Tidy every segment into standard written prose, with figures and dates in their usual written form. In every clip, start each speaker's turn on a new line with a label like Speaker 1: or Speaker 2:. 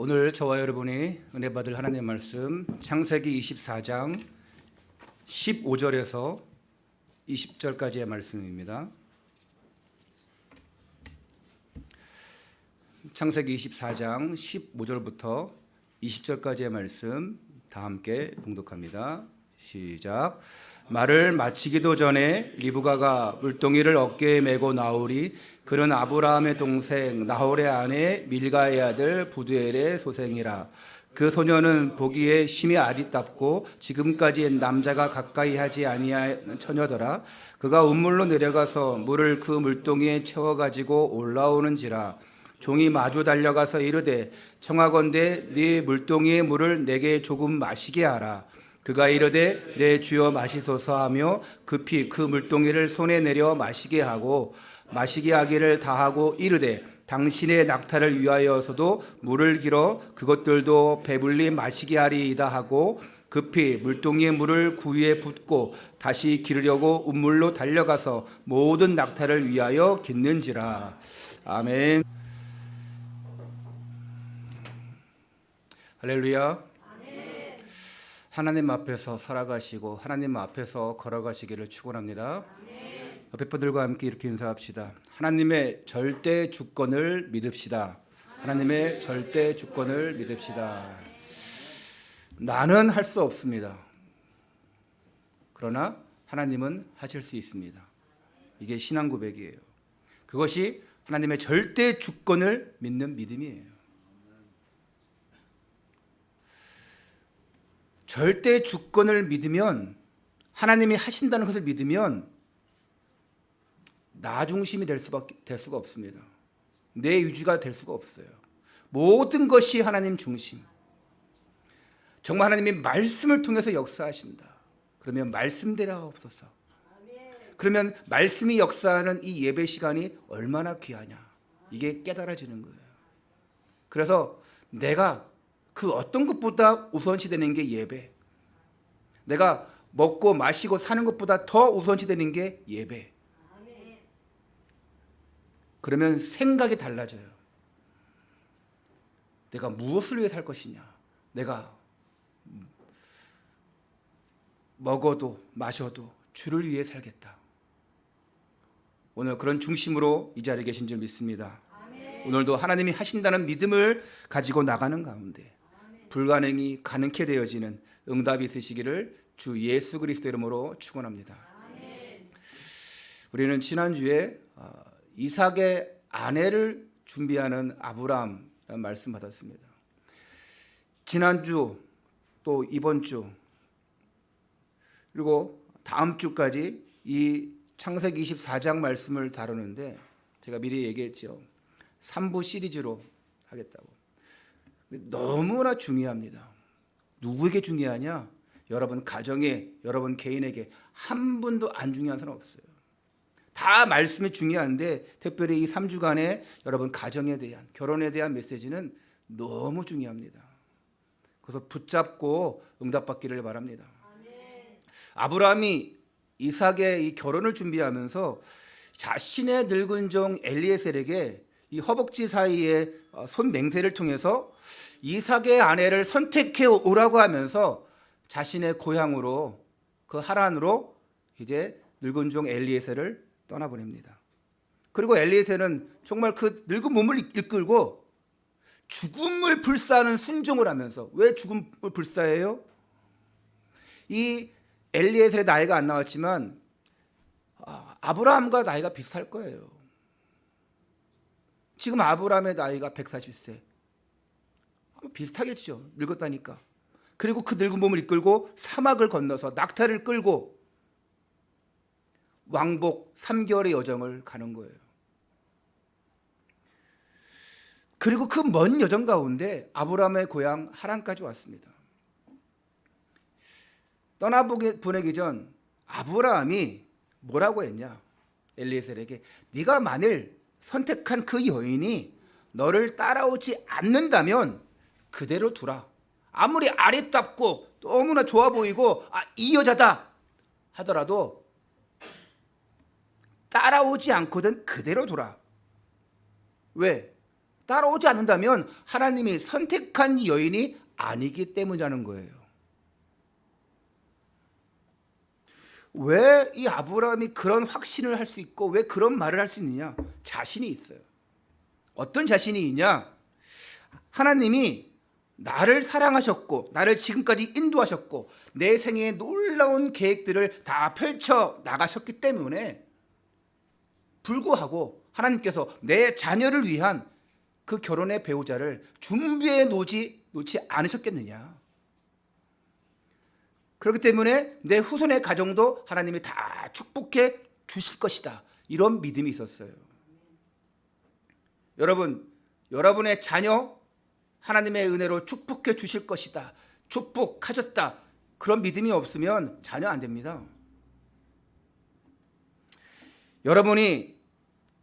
Speaker 1: 오늘 저와 여러분이 은혜 받을 하나님의 말씀 창세기 24장 15절에서 20절까지의 말씀입니다. 창세기 24장 15절부터 20절까지의 말씀 다 함께 봉독합니다. 시작. 말을 마치기도 전에 리브가가 물동이를 어깨에 메고 나오리. 그는 아브라함의 동생 나홀의 아내 밀가의 아들 부두엘의 소생이라. 그 소녀는 보기에 심히 아리답고 지금까지 남자가 가까이 하지 아니한 처녀더라. 그가 운물로 내려가서 물을 그 물동이에 채워가지고 올라오는지라. 종이 마주 달려가서 이르되 청하건대 네 물동이의 물을 내게 조금 마시게 하라. 그가 이르되 내 주여 마시소서 하며 급히 그 물동이를 손에 내려 마시게 하고 마시게 하기를 다하고 이르되 당신의 낙타를 위하여서도 물을 길어 그것들도 배불리 마시게 하리이다 하고 급히 물동이의 물을 구유에 붓고 다시 기르려고 운물로 달려가서 모든 낙타를 위하여 깃는지라. 아멘. 할렐루야. 하나님 앞에서 살아가시고 하나님 앞에서 걸어가시기를 축원합니다. 옆에 분들과 함께 이렇게 인사합시다. 하나님의 절대 주권을 믿읍시다. 하나님의 절대 주권을 믿읍시다. 나는 할 수 없습니다. 그러나 하나님은 하실 수 있습니다. 이게 신앙 고백이에요. 그것이 하나님의 절대 주권을 믿는 믿음이에요. 절대 주권을 믿으면, 하나님이 하신다는 것을 믿으면 나 중심이 될 수가 없습니다. 내 유지가 될 수가 없어요. 모든 것이 하나님 중심. 정말 하나님이 말씀을 통해서 역사하신다. 그러면 말씀대로 하옵소서. 그러면 말씀이 역사하는 이 예배 시간이 얼마나 귀하냐, 이게 깨달아지는 거예요. 그래서 내가 그 어떤 것보다 우선시되는 게 예배. 내가 먹고 마시고 사는 것보다 더 우선시되는 게 예배. 그러면 생각이 달라져요. 내가 무엇을 위해 살 것이냐. 내가 먹어도 마셔도 주를 위해 살겠다. 오늘 그런 중심으로 이 자리에 계신 줄 믿습니다. 오늘도 하나님이 하신다는 믿음을 가지고 나가는 가운데 불가능이 가능케 되어지는 응답이 있으시기를 주 예수 그리스도 이름으로 축원합니다. 우리는 지난주에 이삭의 아내를 준비하는 아브라함이라는 말씀 받았습니다. 지난주 또 이번 주 그리고 다음 주까지 이 창세기 24장 말씀을 다루는데 제가 미리 얘기했죠. 3부 시리즈로 하겠다고. 너무나 중요합니다. 누구에게 중요하냐? 여러분 가정에, 여러분 개인에게 한 분도 안 중요한 사람 없어요. 다 말씀이 중요한데 특별히 이 3주간의 여러분 가정에 대한, 결혼에 대한 메시지는 너무 중요합니다. 그래서 붙잡고 응답받기를 바랍니다. 아브라함이 이삭의 이 결혼을 준비하면서 자신의 늙은 종 엘리에셀에게 이 허벅지 사이에 손 맹세를 통해서 이삭의 아내를 선택해 오라고 하면서 자신의 고향으로, 그 하란으로 이제 늙은 종 엘리에셀을 떠나보냅니다. 그리고 엘리에셀은 정말 그 늙은 몸을 이끌고 죽음을 불사하는 순종을 하면서, 왜 죽음을 불사해요? 이 엘리에셀의 나이가 안 나왔지만 아브라함과 나이가 비슷할 거예요. 지금 아브라함의 나이가 140세. 비슷하겠죠. 늙었다니까. 그리고 그 늙은 몸을 이끌고 사막을 건너서 낙타를 끌고 왕복 3개월의 여정을 가는 거예요. 그리고 그 먼 여정 가운데 아브라함의 고향 하란까지 왔습니다. 떠나보내기 전 아브라함이 뭐라고 했냐? 엘리에셀에게 네가 만일 선택한 그 여인이 너를 따라오지 않는다면 그대로 두라. 아무리 아리답고 너무나 좋아 보이고 이 여자다 하더라도 따라오지 않거든 그대로 두라. 왜? 따라오지 않는다면 하나님이 선택한 여인이 아니기 때문이라는 거예요. 왜 이 아브라함이 그런 확신을 할 수 있고 왜 그런 말을 할 수 있느냐? 자신이 있어요. 어떤 자신이 있냐? 하나님이 나를 사랑하셨고 나를 지금까지 인도하셨고 내 생애에 놀라운 계획들을 다 펼쳐 나가셨기 때문에 불구하고 하나님께서 내 자녀를 위한 그 결혼의 배우자를 준비해 놓지 않으셨겠느냐. 그렇기 때문에 내 후손의 가정도 하나님이 다 축복해 주실 것이다. 이런 믿음이 있었어요. 여러분, 여러분의 자녀 하나님의 은혜로 축복해 주실 것이다. 축복하셨다. 그런 믿음이 없으면 자녀 안 됩니다. 여러분이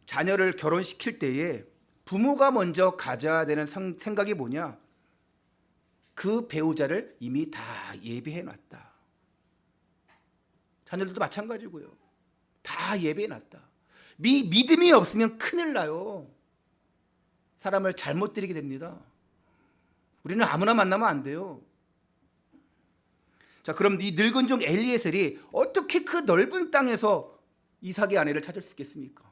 Speaker 1: 자녀를 결혼시킬 때에 부모가 먼저 가져야 되는 생각이 뭐냐? 그 배우자를 이미 다 예비해 놨다. 자녀들도 마찬가지고요. 다 예비해 놨다. 믿음이 없으면 큰일 나요. 사람을 잘못 들이게 됩니다. 우리는 아무나 만나면 안 돼요. 자, 그럼 이 늙은 종 엘리에셀이 어떻게 그 넓은 땅에서 이삭의 아내를 찾을 수 있겠습니까?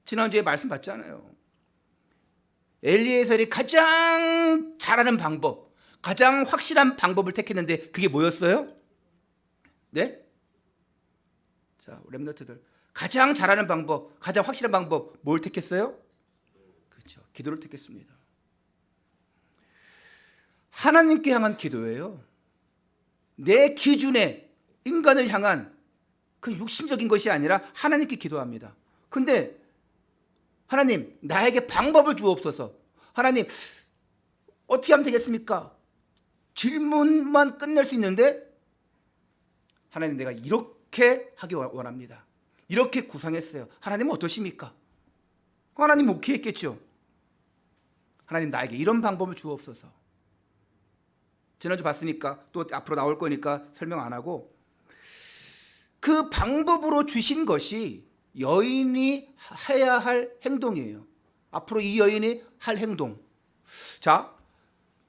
Speaker 1: 지난주에 말씀 봤잖아요. 엘리에셀이 가장 잘하는 방법, 가장 확실한 방법을 택했는데 그게 뭐였어요? 네? 자, 렘너트들 가장 잘하는 방법, 가장 확실한 방법 뭘 택했어요? 그렇죠. 기도를 택했습니다. 하나님께 향한 기도예요. 내 기준에 인간을 향한 그 육신적인 것이 아니라 하나님께 기도합니다. 근데 하나님 나에게 방법을 주옵소서. 하나님 어떻게 하면 되겠습니까? 질문만 끝낼 수 있는데 하나님 내가 이렇게 하기 원합니다. 이렇게 구상했어요. 하나님은 어떠십니까? 하나님 오케이 했겠죠. 하나님 나에게 이런 방법을 주옵소서. 지난주 봤으니까 또 앞으로 나올 거니까 설명 안 하고 그 방법으로 주신 것이 여인이 해야 할 행동이에요. 앞으로 이 여인이 할 행동. 자,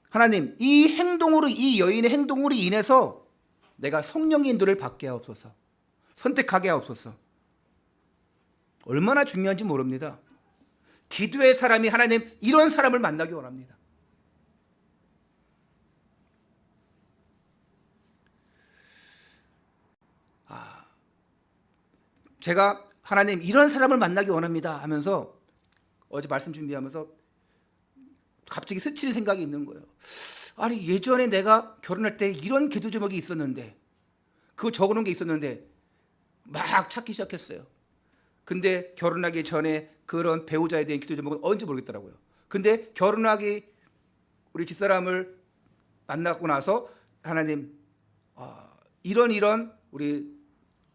Speaker 1: 하나님 이 행동으로 이 여인의 행동으로 인해서 내가 성령의 인도를 받게 하옵소서. 선택하게 하옵소서. 얼마나 중요한지 모릅니다. 기도의 사람이 하나님 이런 사람을 만나기 원합니다. 제가 하나님 이런 사람을 만나기 원합니다 하면서 어제 말씀 준비하면서 갑자기 스치는 생각이 있는 거예요. 아니 예전에 내가 결혼할 때 이런 기도 제목이 있었는데 그거 적어놓은 게 있었는데 막 찾기 시작했어요. 근데 결혼하기 전에 그런 배우자에 대한 기도 제목은 언제 모르겠더라고요. 근데 결혼하기 우리 집사람을 만나고 나서 하나님 이런 우리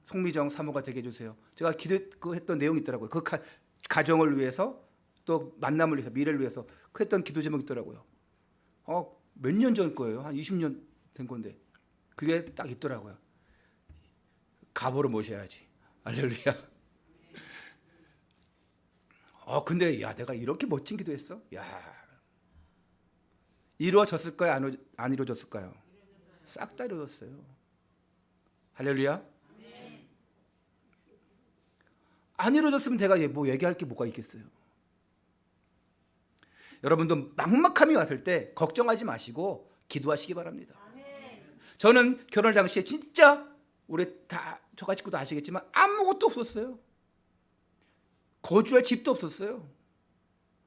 Speaker 1: 송미정 사모가 되게 해주세요. 제가 기도했던 내용이 있더라고요. 그 가정을 위해서 또 만남을 위해서 미래를 위해서 했던 기도 제목이 있더라고요. 몇 년 전 거예요. 한 20년 된 건데 그게 딱 있더라고요. 가보로 모셔야지. 할렐루야. 근데 야 내가 이렇게 멋진 기도했어? 야 이루어졌을까요? 안 이루어졌을까요? 싹 다 이루어졌어요. 할렐루야. 안 이루어졌으면 제가 뭐 얘기할 게 뭐가 있겠어요. 여러분도 막막함이 왔을 때 걱정하지 마시고 기도하시기 바랍니다. 저는 결혼 당시에 진짜 우리 다 저가 식구도 아시겠지만 아무것도 없었어요. 거주할 집도 없었어요.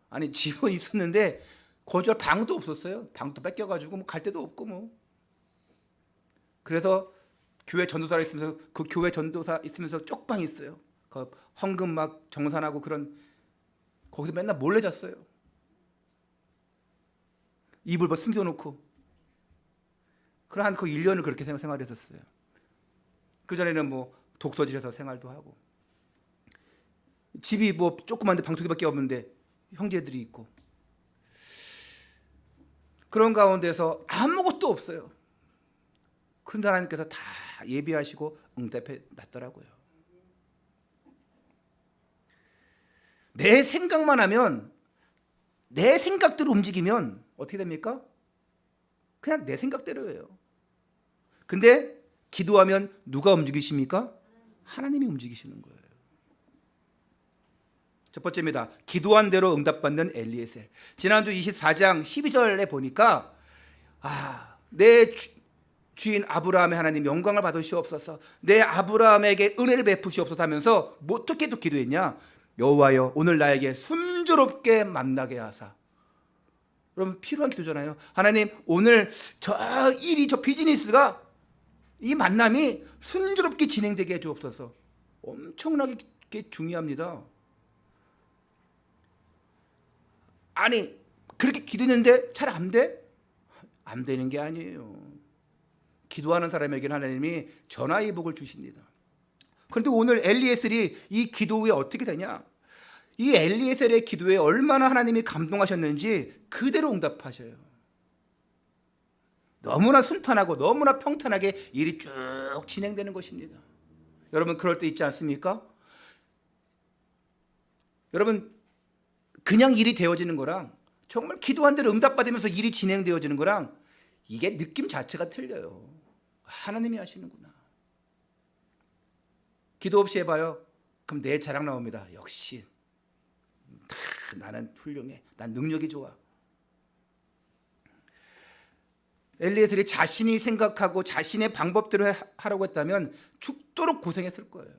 Speaker 1: 아니 집은 있었는데 거주할 방도 없었어요. 방도 뺏겨가지고 뭐 갈 데도 없고 뭐. 그래서 교회 전도사 있으면서 그 교회 전도사 있으면서 쪽방이 있어요. 그 헌금 막 정산하고 그런 거기서 맨날 몰래 잤어요. 이불 뭐 숨겨놓고. 그런 그 1년을 그렇게 생활했었어요. 그전에는 뭐 독서실에서 생활도 하고 집이 뭐 조그만데 방송기밖에 없는데 형제들이 있고 그런 가운데서 아무것도 없어요. 근데 하나님께서 다 예비하시고 응답해 놨더라고요. 내 생각만 하면 내 생각대로 움직이면 어떻게 됩니까? 그냥 내 생각대로예요. 근데 기도하면 누가 움직이십니까? 하나님이 움직이시는 거예요. 첫 번째입니다. 기도한 대로 응답받는 엘리에셀. 지난주 24장 12절에 보니까 내 주인 아브라함의 하나님 영광을 받으시옵소서, 내 아브라함에게 은혜를 베푸시옵소서 하면서 어떻게 또 기도했냐? 여호와여 오늘 나에게 순조롭게 만나게 하사. 여러분 필요한 기도잖아요. 하나님 오늘 저 일이, 저 비즈니스가, 이 만남이 순조롭게 진행되게 해주옵소서. 엄청나게 중요합니다. 아니 그렇게 기도했는데 잘 안 돼? 안 되는 게 아니에요. 기도하는 사람에게는 하나님이 전화위복을 주십니다. 그런데 오늘 엘리에셀이 이 기도 후에 어떻게 되냐? 이 엘리에셀의 기도에 얼마나 하나님이 감동하셨는지 그대로 응답하셔요. 너무나 순탄하고 너무나 평탄하게 일이 쭉 진행되는 것입니다. 여러분 그럴 때 있지 않습니까? 여러분 그냥 일이 되어지는 거랑 정말 기도한 대로 응답받으면서 일이 진행되어지는 거랑 이게 느낌 자체가 틀려요. 하나님이 하시는구나. 기도 없이 해봐요. 그럼 내 자랑 나옵니다. 역시 나는 훌륭해. 난 능력이 좋아. 엘리에셀이 자신이 생각하고 자신의 방법대로 하라고 했다면 죽도록 고생했을 거예요.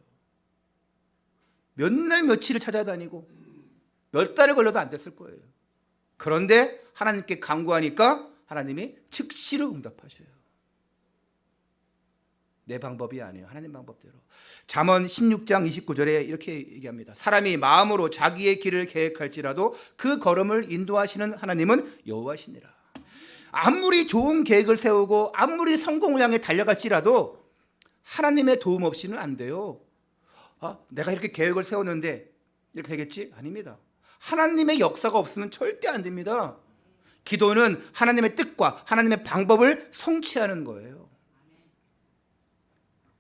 Speaker 1: 몇 날 며칠을 찾아다니고 몇 달을 걸려도 안 됐을 거예요. 그런데 하나님께 간구하니까 하나님이 즉시로 응답하셔요. 내 방법이 아니에요. 하나님 방법대로. 잠언 16장 29절에 이렇게 얘기합니다. 사람이 마음으로 자기의 길을 계획할지라도 그 걸음을 인도하시는 하나님은 여호와시니라. 아무리 좋은 계획을 세우고 아무리 성공을 향해 달려갈지라도 하나님의 도움 없이는 안 돼요. 내가 이렇게 계획을 세웠는데 이렇게 되겠지? 아닙니다. 하나님의 역사가 없으면 절대 안 됩니다. 기도는 하나님의 뜻과 하나님의 방법을 성취하는 거예요.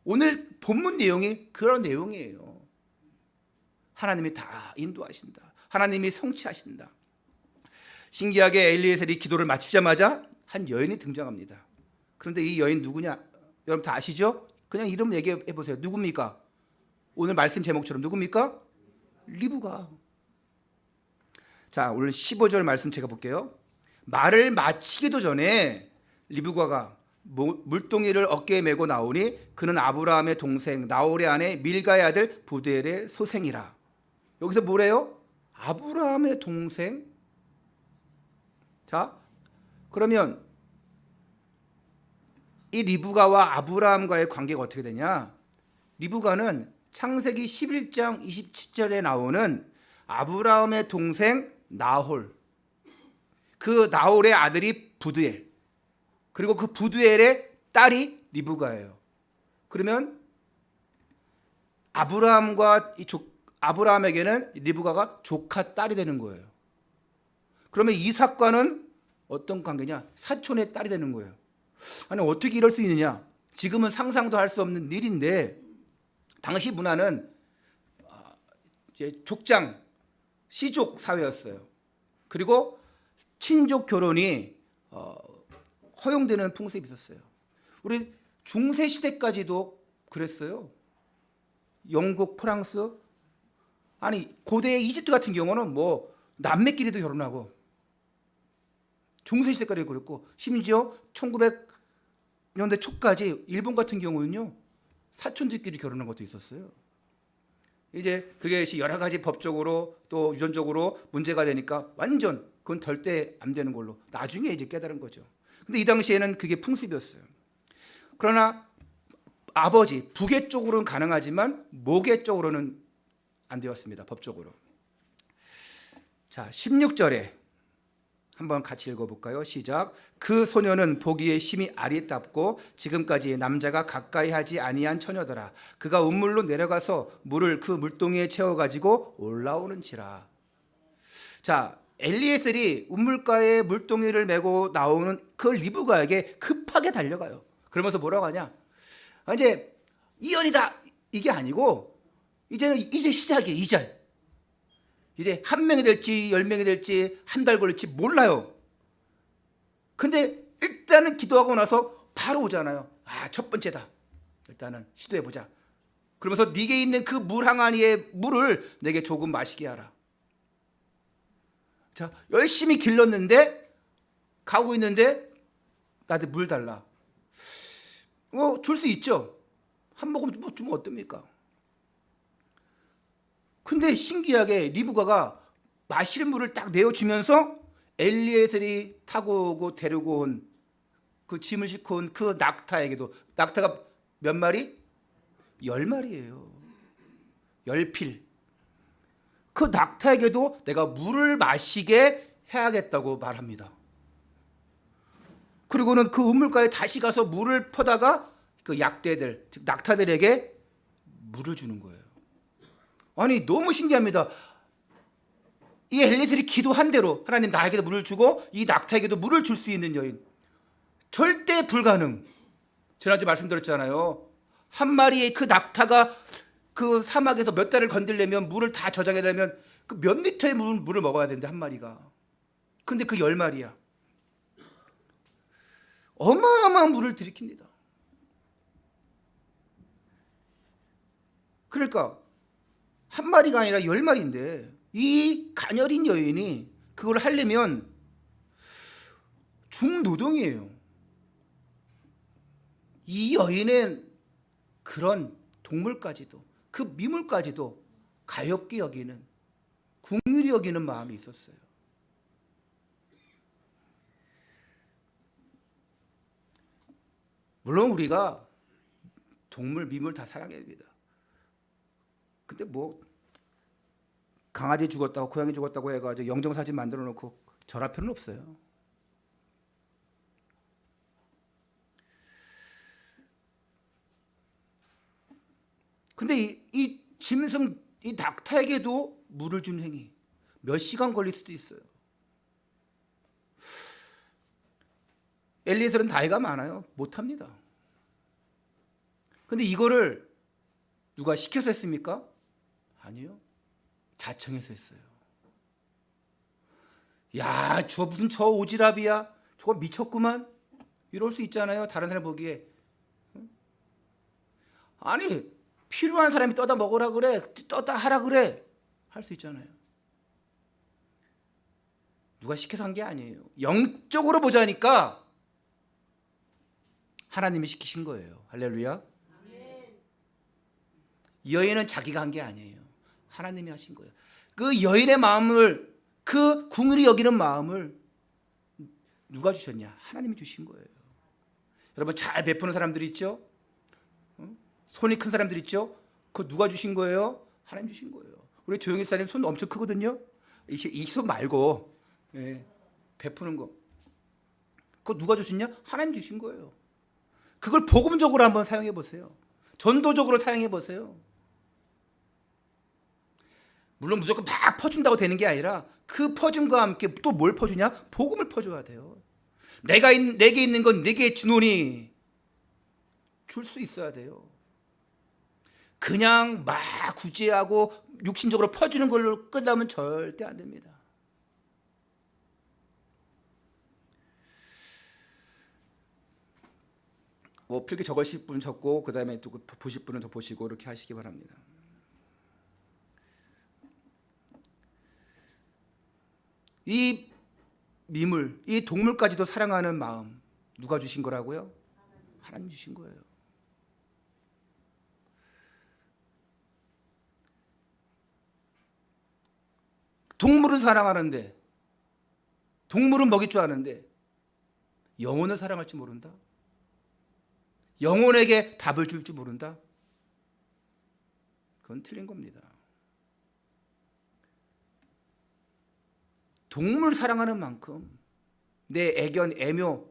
Speaker 1: 오늘 본문 내용이 그런 내용이에요. 하나님이 다 인도하신다. 하나님이 성취하신다. 신기하게 엘리에셀이 기도를 마치자마자 한 여인이 등장합니다. 그런데 이 여인 누구냐? 여러분 다 아시죠? 그냥 이름 얘기해 보세요. 누굽니까? 오늘 말씀 제목처럼 누굽니까? 리브가. 자, 오늘 15절 말씀 제가 볼게요. 말을 마치기도 전에 리브가가 물동이를 어깨에 메고 나오니 그는 아브라함의 동생 나홀의 아내 밀가의 아들 부두엘의 소생이라. 여기서 뭐래요? 아브라함의 동생? 자, 그러면 이 리브가와 아브라함과의 관계가 어떻게 되냐? 리브가는 창세기 11장 27절에 나오는 아브라함의 동생 나홀, 그 나홀의 아들이 부두엘, 그리고 그 부두엘의 딸이 리브가예요. 그러면 아브라함에게는 리브가가 조카 딸이 되는 거예요. 그러면 이삭과는 어떤 관계냐? 사촌의 딸이 되는 거예요. 아니 어떻게 이럴 수 있느냐? 지금은 상상도 할 수 없는 일인데 당시 문화는 이제 족장, 시족 사회였어요. 그리고 친족 결혼이 허용되는 풍습이 있었어요. 우리 중세 시대까지도 그랬어요. 영국, 프랑스, 아니 고대의 이집트 같은 경우는 뭐 남매끼리도 결혼하고 중세 시대까지 그랬고 심지어 1900년대 초까지 일본 같은 경우는요 사촌들끼리 결혼한 것도 있었어요. 이제 그게 여러 가지 법적으로 또 유전적으로 문제가 되니까 완전 그건 절대 안 되는 걸로 나중에 이제 깨달은 거죠. 근데 이 당시에는 그게 풍습이었어요. 그러나 아버지 부계 쪽으로는 가능하지만 모계 쪽으로는 안 되었습니다. 법적으로. 자, 16절에 한번 같이 읽어볼까요? 시작. 그 소녀는 보기에 심히 아리답고 지금까지 남자가 가까이 하지 아니한 처녀더라. 그가 운물로 내려가서 물을 그 물동이에 채워가지고 올라오는지라. 자, 엘리에셀이 운물가에 물동이를 메고 나오는 그 리브가에게 급하게 달려가요. 그러면서 뭐라고 하냐? 이제 이연이다 이게 아니고 이제 시작이에요. 이제 한 명이 될지 10명이 될지 한 달 걸릴지 몰라요. 근데 일단은 기도하고 나서 바로 오잖아요. 아, 첫 번째다. 일단은 시도해보자. 그러면서 네게 있는 그 물 항아리의 물을 내게 조금 마시게 하라. 자, 열심히 길렀는데 가고 있는데 나한테 물 달라. 줄 수 있죠. 한 모금 주면 어떻습니까? 근데 신기하게 리브가가 마실 물을 딱 내어주면서 엘리에셀이 타고 오고 데리고 온 그 짐을 싣고 온 그 낙타에게도, 낙타가 몇 마리? 10마리예요. 10필. 그 낙타에게도 내가 물을 마시게 해야겠다고 말합니다. 그리고는 그 우물가에 다시 가서 물을 퍼다가 그 약대들, 즉 낙타들에게 물을 주는 거예요. 아니, 너무 신기합니다. 이 엘리에셀이 기도한 대로 하나님 나에게도 물을 주고 이 낙타에게도 물을 줄 수 있는 여인, 절대 불가능. 지난주 말씀드렸잖아요. 한 마리의 그 낙타가 그 사막에서 몇 달을 건들려면, 물을 다 저장해내려면 그 몇 리터의 물을 먹어야 되는데, 한 마리가. 근데 그 10마리야. 어마어마한 물을 들이킵니다. 그러니까 한 마리가 아니라 10마리인데 이 가녀린 여인이 그걸 하려면 중노동이에요. 이 여인은 그런 동물까지도, 그 미물까지도 가엾게 여기는, 긍휼히 여기는 마음이 있었어요. 물론 우리가 동물, 미물 다 사랑해야 됩니다. 근데 뭐 강아지 죽었다고, 고양이 죽었다고 해가지고 영정사진 만들어 놓고 절할 필요는 없어요. 근데 이 짐승, 이 낙타에게도 물을 준 행위, 몇 시간 걸릴 수도 있어요. 엘리에셀은 나이가 많아요. 못합니다. 근데 이거를 누가 시켜서 했습니까? 아니요. 자청해서 했어요. 야, 저 무슨 저 오지랖이야? 저거 미쳤구만? 이럴 수 있잖아요. 다른 사람 보기에. 아니, 필요한 사람이 떠다 먹으라 그래, 떠다 하라 그래, 할 수 있잖아요. 누가 시켜서 한 게 아니에요. 영적으로 보자니까 하나님이 시키신 거예요. 할렐루야. 이 여인은 자기가 한 게 아니에요. 하나님이 하신 거예요. 그 여인의 마음을, 그 긍휼히 여기는 마음을 누가 주셨냐? 하나님이 주신 거예요. 여러분, 잘 베푸는 사람들이 있죠? 손이 큰 사람들 있죠? 그거 누가 주신 거예요? 하나님 주신 거예요. 우리 조영희 사님 손 엄청 크거든요. 이 손 말고, 예, 베푸는 거. 그거 누가 주셨냐? 하나님 주신 거예요. 그걸 복음적으로 한번 사용해 보세요. 전도적으로 사용해 보세요. 물론 무조건 막 퍼준다고 되는 게 아니라 그 퍼줌과 함께 또 뭘 퍼주냐? 복음을 퍼줘야 돼요. 내게 있는 건 내게 주노니 줄 수 있어야 돼요. 그냥 막 구제하고 육신적으로 퍼주는 걸로 끝나면 절대 안 됩니다. 뭐 필기 적으실 분은 적고, 그 다음에 또 보실 분은 더 보시고, 이렇게 하시기 바랍니다. 이 미물, 이 동물까지도 사랑하는 마음 누가 주신 거라고요? 하나님 주신 거예요. 동물은 사랑하는데, 동물은 먹일 줄 아는데 영혼을 사랑할 줄 모른다? 영혼에게 답을 줄 줄 모른다? 그건 틀린 겁니다. 동물 사랑하는 만큼, 내 애견, 애묘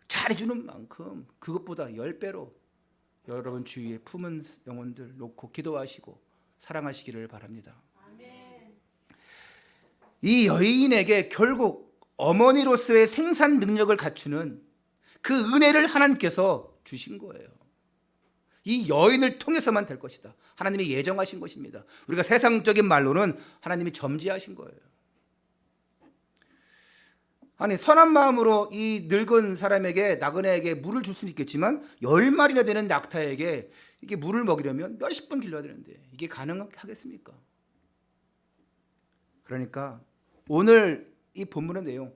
Speaker 1: 잘해주는 만큼 그것보다 10배로 여러분 주위에 품은 영혼들 놓고 기도하시고 사랑하시기를 바랍니다. 이 여인에게 결국 어머니로서의 생산 능력을 갖추는 그 은혜를 하나님께서 주신 거예요. 이 여인을 통해서만 될 것이다. 하나님이 예정하신 것입니다. 우리가 세상적인 말로는 하나님이 점지하신 거예요. 아니, 선한 마음으로 이 늙은 사람에게, 나그네에게 물을 줄 수는 있겠지만 10마리나 되는 낙타에게 이게 물을 먹이려면 몇십 번 길러야 되는데 이게 가능하겠습니까? 그러니까 오늘 이 본문의 내용,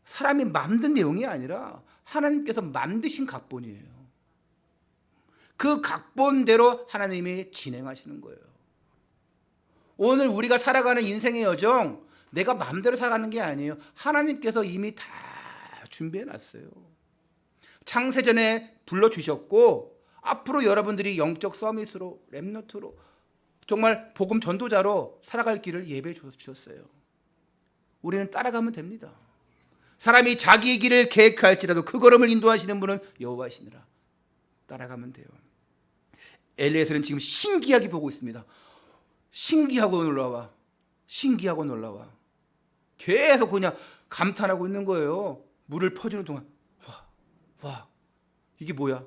Speaker 1: 사람이 만든 내용이 아니라 하나님께서 만드신 각본이에요. 그 각본대로 하나님이 진행하시는 거예요. 오늘 우리가 살아가는 인생의 여정, 내가 마음대로 살아가는 게 아니에요. 하나님께서 이미 다 준비해 놨어요. 창세전에 불러주셨고 앞으로 여러분들이 영적 서밋으로, 렘넌트로, 정말 복음 전도자로 살아갈 길을 예배해 주셨어요. 우리는 따라가면 됩니다. 사람이 자기의 길을 계획할지라도 그 걸음을 인도하시는 분은 여호와시니라. 따라가면 돼요. 엘리에서는 지금 신기하게 보고 있습니다. 신기하고 놀라워. 신기하고 놀라워. 계속 그냥 감탄하고 있는 거예요. 물을 퍼주는 동안. 와, 이게 뭐야?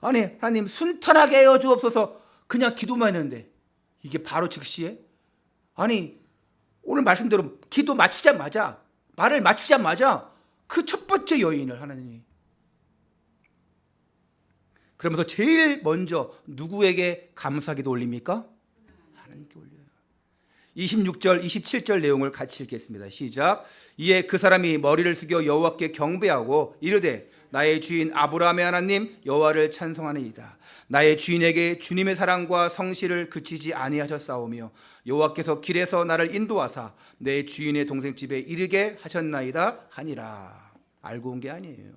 Speaker 1: 아니, 하나님 순탄하게 하여 주옵소서. 그냥 기도만 했는데 이게 바로 즉시에, 아니 오늘 말씀대로 기도 마치자마자, 말을 마치자마자 그 첫 번째 여인을 하나님이, 그러면서 제일 먼저 누구에게 감사기도 올립니까? 하나님께 올려요. 26절 27절 내용을 같이 읽겠습니다. 시작. 이에 그 사람이 머리를 숙여 여호와께 경배하고 이르되 나의 주인 아브라함의 하나님 여호와를 찬송하니이다. 나의 주인에게 주님의 사랑과 성실을 그치지 아니하셨사오며 여호와께서 길에서 나를 인도하사 내 주인의 동생 집에 이르게 하셨나이다 하니라. 알고 온 게 아니에요.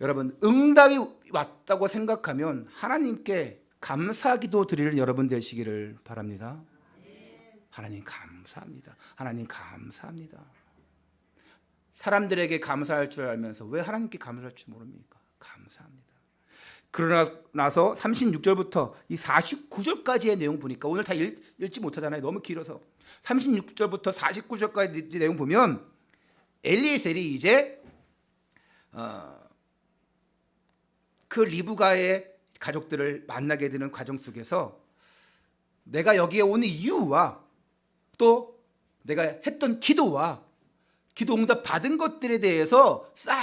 Speaker 1: 여러분, 응답이 왔다고 생각하면 하나님께 감사기도 드리는 여러분 되시기를 바랍니다. 하나님 감사합니다. 하나님 감사합니다. 사람들에게 감사할 줄 알면서 왜 하나님께 감사할 줄 모릅니까? 감사합니다. 그러나 나서 36절부터 이 49절까지의 내용 보니까 오늘 다 읽지 못하잖아요. 너무 길어서. 36절부터 49절까지 내용 보면 엘리에셀이 이제 그 리브가의 가족들을 만나게 되는 과정 속에서 내가 여기에 오는 이유와 또 내가 했던 기도와 기도 응답 받은 것들에 대해서 싹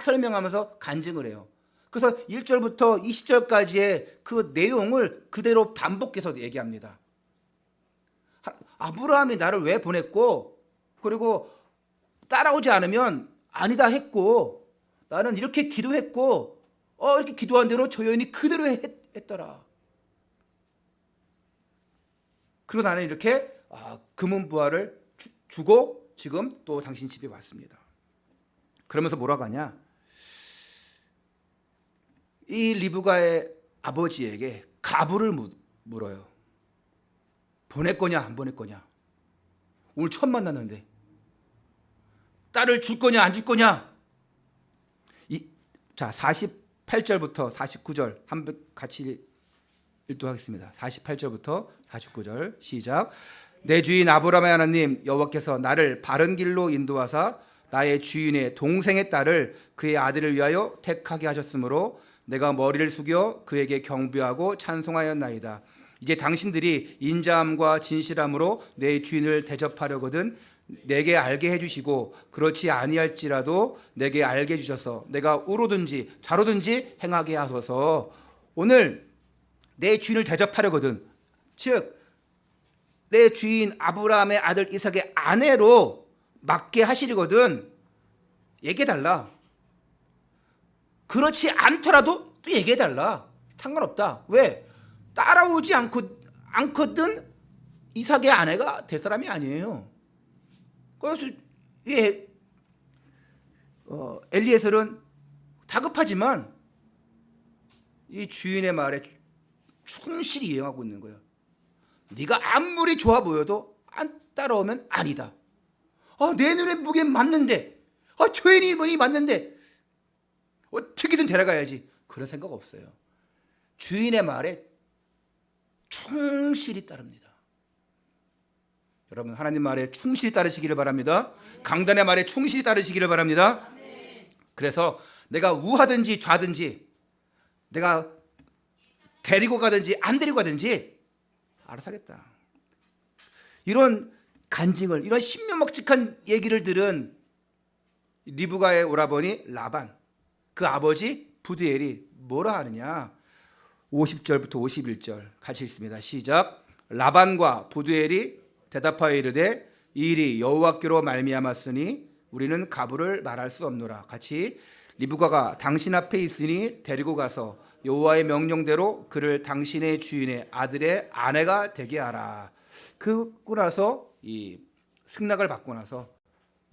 Speaker 1: 설명하면서 간증을 해요. 그래서 1절부터 20절까지의 그 내용을 그대로 반복해서 얘기합니다. 아브라함이 나를 왜 보냈고, 그리고 따라오지 않으면 아니다 했고, 나는 이렇게 기도했고, 이렇게 기도한 대로 저 여인이 그대로 했더라. 그리고 나는 이렇게 금은부화를 주고 지금 또 당신 집에 왔습니다. 그러면서 뭐라고 하냐? 이 리브가의 아버지에게 가부를 물어요. 보낼 거냐 안 보낼 거냐? 오늘 처음 만났는데 딸을 줄 거냐 안 줄 거냐? 자, 48절부터 49절 한번 같이 읽도록하겠습니다. 48절부터 49절 시작. 내 주인 아브라함의 하나님 여호와께서 나를 바른 길로 인도하사 나의 주인의 동생의 딸을 그의 아들을 위하여 택하게 하셨으므로 내가 머리를 숙여 그에게 경배하고 찬송하였나이다. 이제 당신들이 인자함과 진실함으로 내 주인을 대접하려거든 내게 알게 해주시고 그렇지 아니할지라도 내게 알게 해주셔서 내가 우로든지 좌로든지 행하게 하소서. 오늘 내 주인을 대접하려거든, 즉 내 주인 아브라함의 아들 이삭의 아내로 맡게 하시려거든 얘기해달라. 그렇지 않더라도 또 얘기해달라. 상관없다. 왜? 따라오지 않거든 이삭의 아내가 될 사람이 아니에요. 그래서 엘리에셀은 다급하지만 이 주인의 말에 충실히 이행하고 있는 거예요. 네가 아무리 좋아 보여도 안 따라오면 아니다. 내 눈에 보기엔 맞는데, 죄인이 뭐니 맞는데 어떻게든 데려가야지. 그런 생각 없어요. 주인의 말에 충실히 따릅니다. 여러분, 하나님 말에 충실히 따르시기를 바랍니다. 강단의 말에 충실히 따르시기를 바랍니다. 그래서 내가 우하든지 좌든지, 내가 데리고 가든지 안 데리고 가든지 알아서 하겠다. 이런 간증을, 이런 신묘막측한 얘기를 들은 리브가의 오라버니 라반, 그 아버지 부두엘이 뭐라 하느냐. 50절부터 51절 같이 읽습니다. 시작. 라반과 부두엘이 대답하여 이르되 이 일이 여호와께로 말미암았으니 우리는 가부를 말할 수 없노라. 같이. 리브가가 당신 앞에 있으니 데리고 가서 여호와의 명령대로 그를 당신의 주인의 아들의 아내가 되게 하라. 그러고 나서 이 승낙을 받고 나서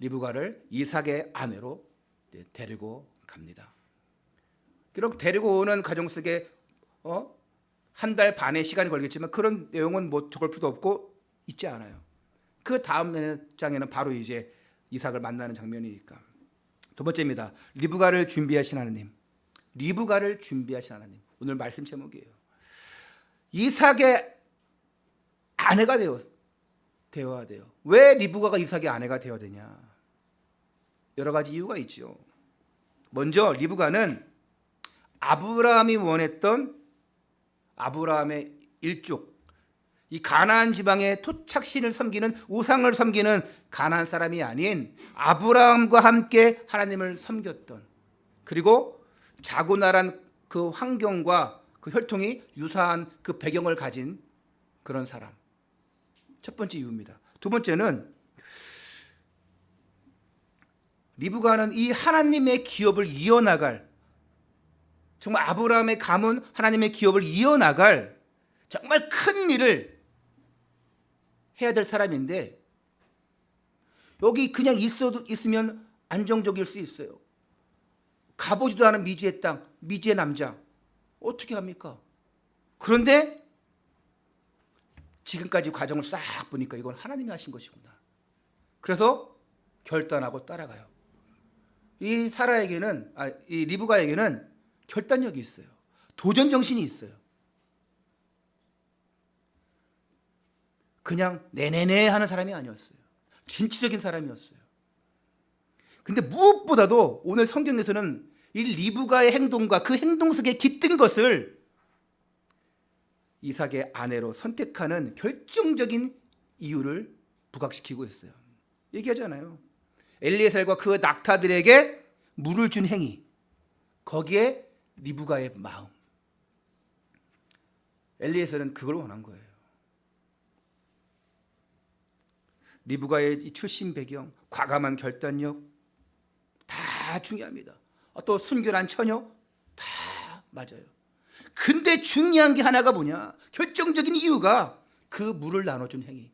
Speaker 1: 리브가를 이삭의 아내로 데리고 갑니다. 그렇게 데리고 오는 과정 속에 한 달 반의 시간이 걸리겠지만 그런 내용은 뭐 적을 필요도 없고 있지 않아요. 그 다음 장에는 바로 이제 이삭을 만나는 장면이니까. 두 번째입니다. 리브가를 준비하신 하나님. 리브가를 준비하신 하나님. 오늘 말씀 제목이에요. 이삭의 아내가 되어야 돼요. 왜 리브가가 이삭의 아내가 되어야 되냐? 여러 가지 이유가 있죠. 먼저 리브가는 아브라함이 원했던 아브라함의 일족, 이 가나안 지방의 토착신을 섬기는, 우상을 섬기는 가나안 사람이 아닌 아브라함과 함께 하나님을 섬겼던, 그리고 자고나란 그 환경과 그 혈통이 유사한 그 배경을 가진 그런 사람. 첫 번째 이유입니다. 두 번째는 리브가는 이 하나님의 기업을 이어나갈, 정말 아브라함의 가문 하나님의 기업을 이어나갈 정말 큰 일을 해야 될 사람인데, 여기 그냥 있으면 안정적일 수 있어요. 가보지도 않은 미지의 땅, 미지의 남자, 어떻게 합니까? 그런데 지금까지 과정을 싹 보니까 이건 하나님이 하신 것이구나. 그래서 결단하고 따라가요. 이 사라에게는, 이 리브가에게는 결단력이 있어요. 도전 정신이 있어요. 그냥 네네네 하는 사람이 아니었어요. 진취적인 사람이었어요. 근데 무엇보다도 오늘 성경에서는 이 리브가의 행동과 그 행동 속에 깃든 것을 이삭의 아내로 선택하는 결정적인 이유를 부각시키고 있어요. 얘기하잖아요. 엘리에셀과 그 낙타들에게 물을 준 행위, 거기에 리브가의 마음. 엘리에셀은 그걸 원한 거예요. 리브가의 이 출신 배경, 과감한 결단력 다 중요합니다. 또 순결한 처녀 다 맞아요. 근데 중요한 게 하나가 뭐냐? 결정적인 이유가 그 물을 나눠준 행위.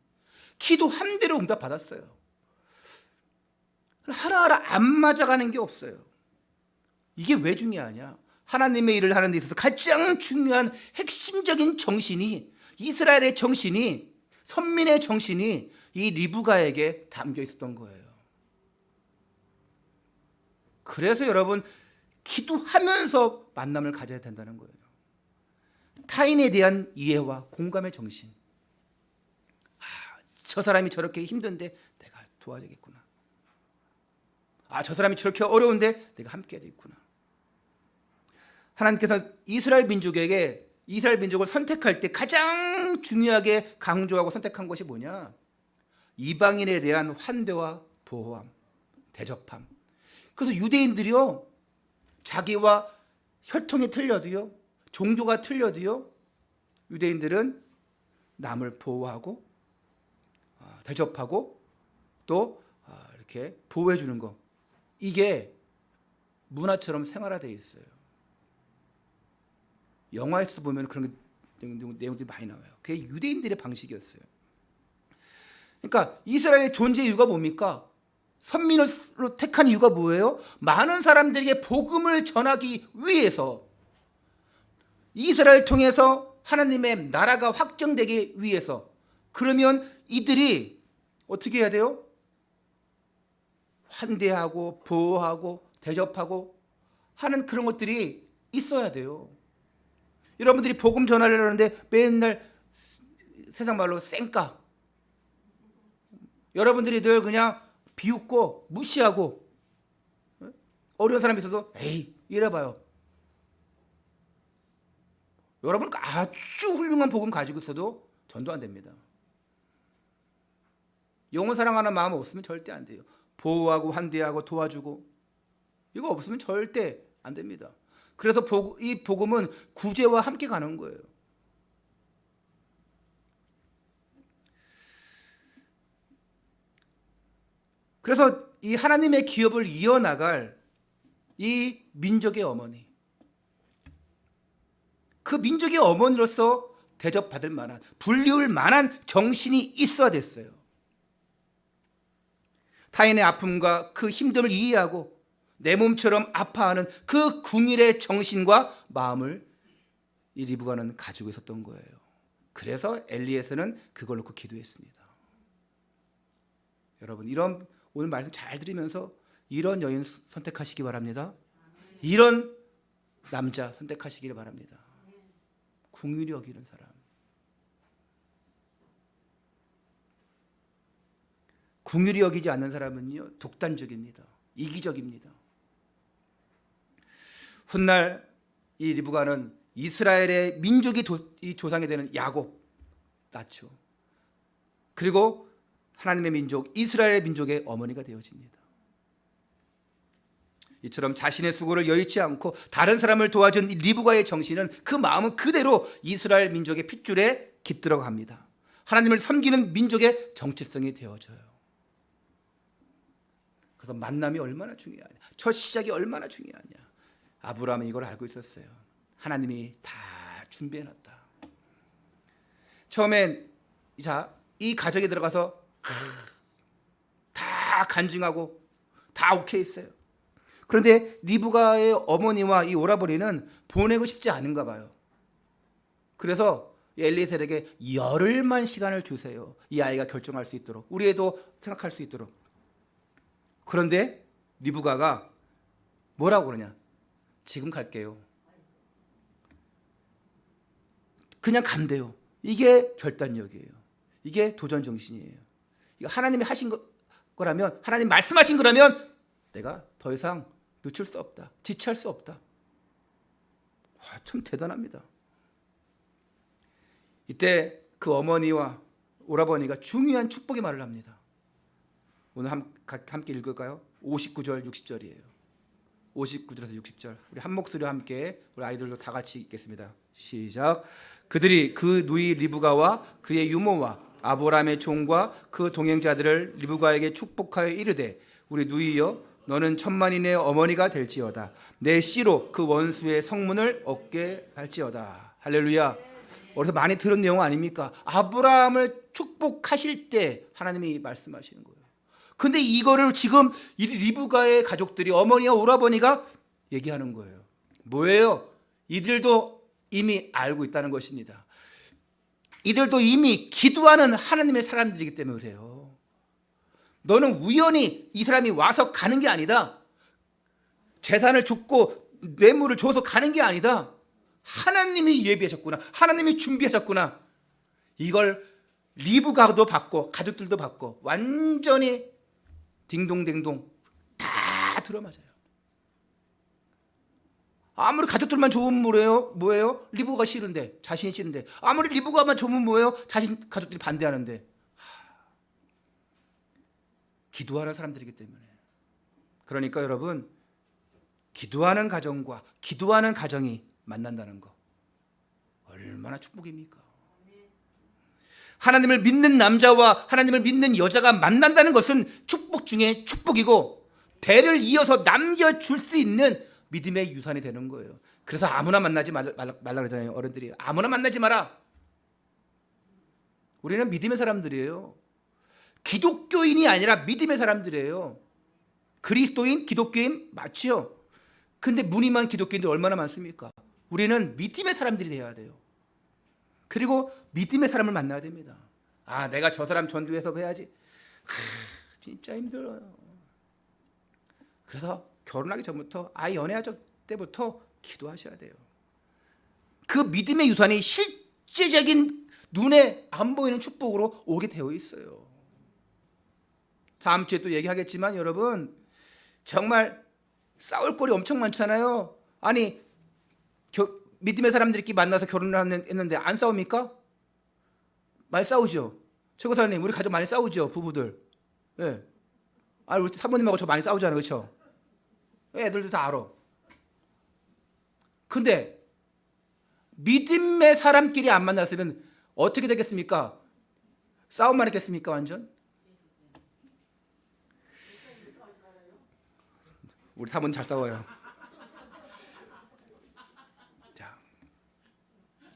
Speaker 1: 기도 한 대로 응답받았어요. 하나하나 안 맞아가는 게 없어요. 이게 왜 중요하냐? 하나님의 일을 하는 데 있어서 가장 중요한 핵심적인 정신이, 이스라엘의 정신이, 선민의 정신이 이 리브가에게 담겨 있었던 거예요. 그래서 여러분, 기도하면서 만남을 가져야 된다는 거예요. 타인에 대한 이해와 공감의 정신. 저 사람이 저렇게 힘든데 내가 도와야겠구나. 저 사람이 저렇게 어려운데 내가 함께 해야 되겠구나. 하나님께서 이스라엘 민족을 선택할 때 가장 중요하게 강조하고 선택한 것이 뭐냐? 이방인에 대한 환대와 보호함, 대접함. 그래서 유대인들이요, 자기와 혈통이 틀려도요, 종교가 틀려도요, 유대인들은 남을 보호하고 대접하고 또 이렇게 보호해 주는 거, 이게 문화처럼 생활화되어 있어요. 영화에서도 보면 그런 내용들이 많이 나와요. 그게 유대인들의 방식이었어요. 그러니까 이스라엘의 존재 이유가 뭡니까? 선민으로 택한 이유가 뭐예요? 많은 사람들에게 복음을 전하기 위해서, 이스라엘 통해서 하나님의 나라가 확정되기 위해서. 그러면 이들이 어떻게 해야 돼요? 환대하고 보호하고 대접하고 하는 그런 것들이 있어야 돼요. 여러분들이 복음 전하려고 하는데 맨날 세상 말로 쌩까, 여러분들이 늘 그냥 비웃고 무시하고 어려운 사람이 있어도 에이 이래봐요. 여러분 아주 훌륭한 복음 가지고 있어도 전도 안 됩니다. 영혼 사랑하는 마음 없으면 절대 안 돼요. 보호하고 환대하고 도와주고 이거 없으면 절대 안 됩니다. 그래서 이 복음은 구제와 함께 가는 거예요. 그래서 이 하나님의 기업을 이어나갈 이 민족의 어머니, 그 민족의 어머니로서 대접받을 만한, 불리울 만한 정신이 있어야 됐어요. 타인의 아픔과 그 힘듦을 이해하고 내 몸처럼 아파하는 그 궁일의 정신과 마음을 이 리브가는 가지고 있었던 거예요. 그래서 엘리에서는 그걸 놓고 기도했습니다. 여러분 이런 오늘 말씀 잘 들으면서 이런 여인 선택하시기 바랍니다. 이런 남자 선택하시길 바랍니다. 궁휼히 여기는 사람. 궁휼히 여기지 않는 사람은요 독단적입니다. 이기적입니다. 훗날 이 리브가는 이스라엘의 민족이 조상이 되는 야곱 낳죠. 그리고 하나님의 민족 이스라엘의 민족의 어머니가 되어집니다. 이처럼 자신의 수고를 여의치 않고 다른 사람을 도와준 리브가의 정신은 그 마음은 그대로 이스라엘 민족의 핏줄에 깃들어 갑니다. 하나님을 섬기는 민족의 정체성이 되어져요. 그래서 만남이 얼마나 중요하냐, 첫 시작이 얼마나 중요하냐. 아브라함은 이걸 알고 있었어요. 하나님이 다 준비해놨다. 처음엔 이 가정에 들어가서 다 간증하고 다 오케이 했어요. 그런데 리브가의 어머니와 이 오라버니는 보내고 싶지 않은가 봐요. 그래서 엘리에셀에게 열흘만 시간을 주세요. 이 아이가 결정할 수 있도록, 우리 애도 생각할 수 있도록. 그런데 리브가가 뭐라고 그러냐, 지금 갈게요. 그냥 간대요. 이게 결단력이에요. 이게 도전 정신이에요. 이거 하나님이 하신 거라면, 하나님 말씀하신 거라면 내가 더 이상 늦출 수 없다, 지체할 수 없다. 참 대단합니다. 이때 그 어머니와 오라버니가 중요한 축복의 말을 합니다. 오늘 함께 읽을까요? 59절 60절이에요 59절에서 60절 우리 한 목소리와 함께 우리 아이들도 다 같이 읽겠습니다. 시작. 그들이 그 누이 리브가와 그의 유모와 아브라함의 종과 그 동행자들을 리브가에게 축복하여 이르되 우리 누이여 너는 천만인의 어머니가 될지어다. 내 씨로 그 원수의 성문을 얻게 할지어다. 할렐루야. 어디서 많이 들은 내용 아닙니까? 아브라함을 축복하실 때 하나님이 말씀하시는 거예요. 근데 이거를 지금 이 리브가의 가족들이, 어머니와 오라버니가 얘기하는 거예요. 뭐예요? 이들도 이미 알고 있다는 것입니다. 이들도 이미 기도하는 하나님의 사람들이기 때문에 그래요. 너는 우연히 이 사람이 와서 가는 게 아니다. 재산을 줬고 뇌물을 줘서 가는 게 아니다. 하나님이 예비하셨구나, 하나님이 준비하셨구나. 이걸 리브가도 받고 가족들도 받고 완전히 딩동댕동 다 들어맞아요. 아무리 가족들만 좋으면 뭐예요? 리브가가 싫은데, 자신이 싫은데. 아무리 리브가만 좋으면 뭐예요? 자신 가족들이 반대하는데. 기도하는 사람들이기 때문에. 그러니까 여러분, 기도하는 가정과 기도하는 가정이 만난다는 거 얼마나 축복입니까? 하나님을 믿는 남자와 하나님을 믿는 여자가 만난다는 것은 축복 중에 축복이고 대를 이어서 남겨줄 수 있는 믿음의 유산이 되는 거예요. 그래서 아무나 만나지 말라 그러잖아요. 어른들이 아무나 만나지 마라. 우리는 믿음의 사람들이에요. 기독교인이 아니라 믿음의 사람들이에요. 그리스도인, 기독교인 맞죠? 근데 무늬만 기독교인들 얼마나 많습니까? 우리는 믿음의 사람들이 되어야 돼요. 그리고 믿음의 사람을 만나야 됩니다. 아, 내가 저 사람 전도해서 해야지. 진짜 힘들어요. 그래서 결혼하기 전부터, 아이 연애하실 때부터 기도하셔야 돼요. 그 믿음의 유산이 실제적인 눈에 안 보이는 축복으로 오게 되어 있어요. 다음 주에 또 얘기하겠지만 여러분, 정말 싸울 거리 엄청 많잖아요. 아니 믿음의 사람들끼리 만나서 결혼을 했는데 안 싸웁니까? 많이 싸우죠. 최고사님, 우리 가족 많이 싸우죠, 부부들. 예. 아니 우리 사모님하고 저 많이 싸우잖아요, 그렇죠? 애들도 다 알아. 근데 믿음의 사람끼리 안 만났으면 어떻게 되겠습니까? 싸움만 했겠습니까, 완전? 우리 사모님 잘 싸워요. 자,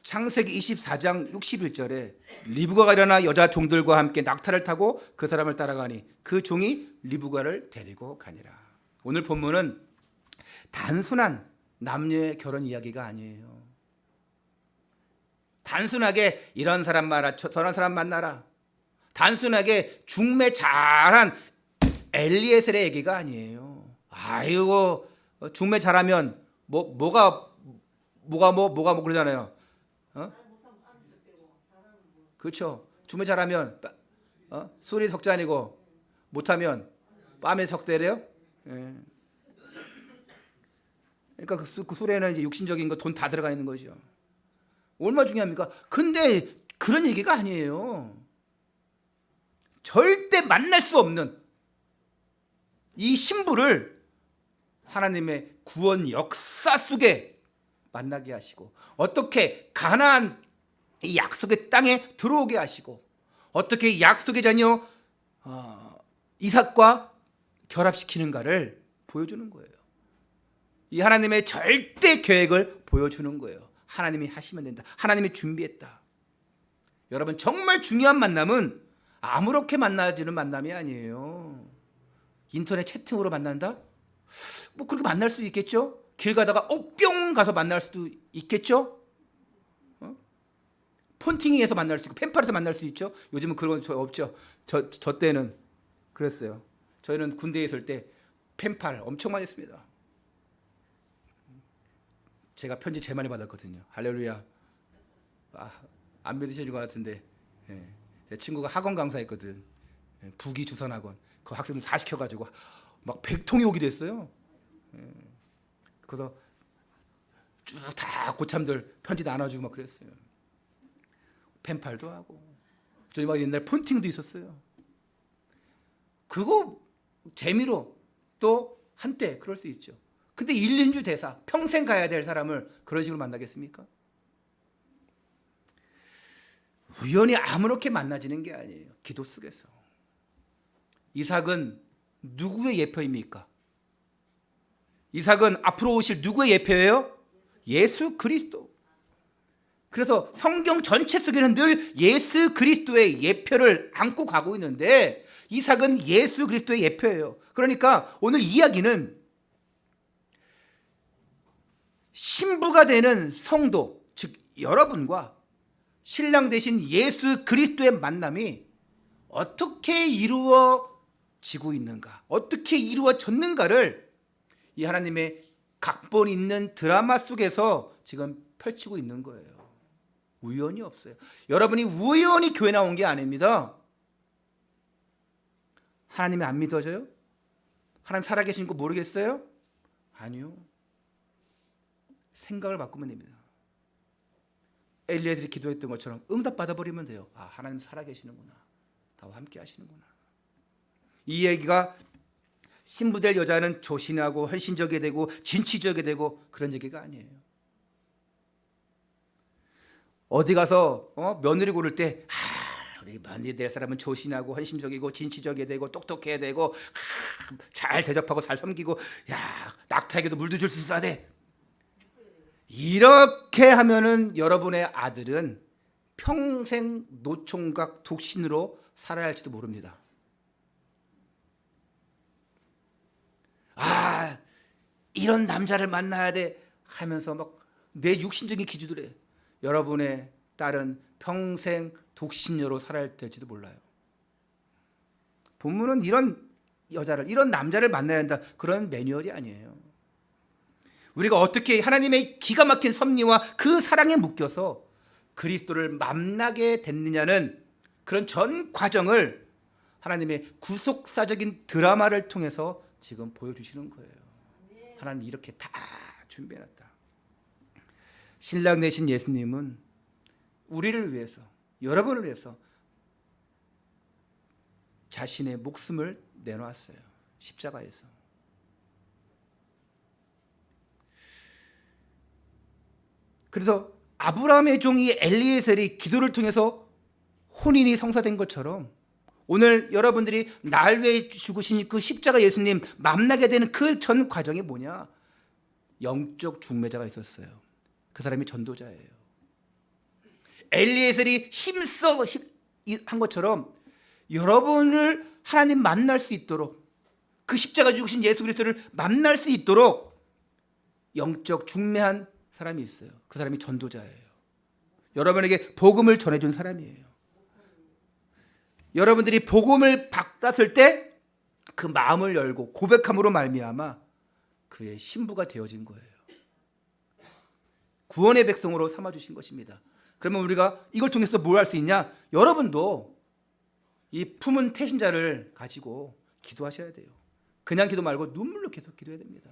Speaker 1: 창세기 24장 61절에 리브가가 일어나 여자 종들과 함께 낙타를 타고 그 사람을 따라가니 그 종이 리브가를 데리고 가니라. 오늘 본문은 단순한 남녀의 결혼 이야기가 아니에요. 단순하게 이런 사람 만나라, 저런 사람 만나라, 단순하게 중매 잘한 엘리에셀의 얘기가 아니에요. 아이고 중매 잘하면 뭐가 그러잖아요. 그렇죠. 중매 잘하면 술이 석잔이고 못하면 빰의 석대래요. 예. 그러니까 그 술에는 이제 육신적인 거 돈 다 들어가 있는 거죠. 얼마나 중요합니까? 근데 그런 얘기가 아니에요. 절대 만날 수 없는 이 신부를 하나님의 구원 역사 속에 만나게 하시고, 어떻게 가나안 이 약속의 땅에 들어오게 하시고, 어떻게 약속의 자녀 이삭과 결합시키는가를 보여주는 거예요. 이 하나님의 절대 계획을 보여주는 거예요. 하나님이 하시면 된다. 하나님이 준비했다. 여러분, 정말 중요한 만남은 아무렇게 만나지는 만남이 아니에요. 인터넷 채팅으로 만난다? 뭐 그렇게 만날 수도 있겠죠. 길 가다가 뿅 가서 만날 수도 있겠죠. 폰팅에서 만날 수 있고 펜팔에서 만날 수 있죠. 요즘은 그런 거 없죠. 저 때는 그랬어요. 저희는 군대에 있을 때 펜팔 엄청 많이 했습니다. 제가 편지 제일 많이 받았거든요. 할렐루야. 안 믿으시는 것 같은데, 제 친구가 학원 강사했거든. 부기 주선학원. 그 학생들 다 시켜가지고 막 100통이 오기도 했어요. 그래서 쭉 다 고참들 편지 나눠주고 막 그랬어요. 펜팔도 하고. 저희 막 옛날 폰팅도 있었어요. 그거 재미로 또 한때 그럴 수 있죠. 근데 1년주 대사, 평생 가야 될 사람을 그런 식으로 만나겠습니까? 우연히 아무렇게 만나지는 게 아니에요. 기도 속에서. 이삭은 누구의 예표입니까? 이삭은 앞으로 오실 누구의 예표예요? 예수 그리스도. 그래서 성경 전체 속에는 늘 예수 그리스도의 예표를 안고 가고 있는데, 이삭은 예수 그리스도의 예표예요. 그러니까 오늘 이야기는 신부가 되는 성도, 즉 여러분과 신랑 되신 예수 그리스도의 만남이 어떻게 이루어지고 있는가, 어떻게 이루어졌는가를 이 하나님의 각본 있는 드라마 속에서 지금 펼치고 있는 거예요. 우연이 없어요. 여러분이 우연히 교회 나온 게 아닙니다. 하나님이 안 믿어져요? 하나님 살아계신 거 모르겠어요? 아니요. 생각을 바꾸면 됩니다. 엘리야들이 기도했던 것처럼 응답 받아버리면 돼요. 하나님 살아계시는구나. 나와 함께 하시는구나. 이 얘기가 신부될 여자는 조신하고 헌신적이 되고 진취적이 되고 그런 얘기가 아니에요. 어디 가서 며느리 고를 때 우리 며느리 될 사람은 조신하고 헌신적이고 진취적이 되고 똑똑해야 되고 잘 대접하고 잘 섬기고 낙타에게도 물도 줄 수 있어야 돼. 이렇게 하면은 여러분의 아들은 평생 노총각 독신으로 살아야 할지도 모릅니다. 이런 남자를 만나야 돼 하면서 막 내 육신적인 기준으로 여러분의 딸은 평생 독신녀로 살아야 될지도 몰라요. 본문은 이런 여자를, 이런 남자를 만나야 한다, 그런 매뉴얼이 아니에요. 우리가 어떻게 하나님의 기가 막힌 섭리와 그 사랑에 묶여서 그리스도를 만나게 됐느냐는 그런 전 과정을 하나님의 구속사적인 드라마를 통해서 지금 보여주시는 거예요. 하나님 이렇게 다 준비해놨다. 신랑 되신 예수님은 우리를 위해서, 여러분을 위해서 자신의 목숨을 내놓았어요. 십자가에서. 그래서 아브라함의 종이 엘리에셀이 기도를 통해서 혼인이 성사된 것처럼 오늘 여러분들이 날 위해 죽으신 그 십자가 예수님 만나게 되는 그 전 과정이 뭐냐? 영적 중매자가 있었어요. 그 사람이 전도자예요. 엘리에셀이 힘써 한 것처럼 여러분을 하나님 만날 수 있도록, 그 십자가 죽으신 예수 그리스도를 만날 수 있도록 영적 중매한 사람이 있어요. 그 사람이 전도자예요. 여러분에게 복음을 전해준 사람이에요. 여러분들이 복음을 받았을 때 그 마음을 열고 고백함으로 말미암아 그의 신부가 되어진 거예요. 구원의 백성으로 삼아주신 것입니다. 그러면 우리가 이걸 통해서 뭘 할 수 있냐? 여러분도 이 품은 태신자를 가지고 기도하셔야 돼요. 그냥 기도 말고 눈물로 계속 기도해야 됩니다.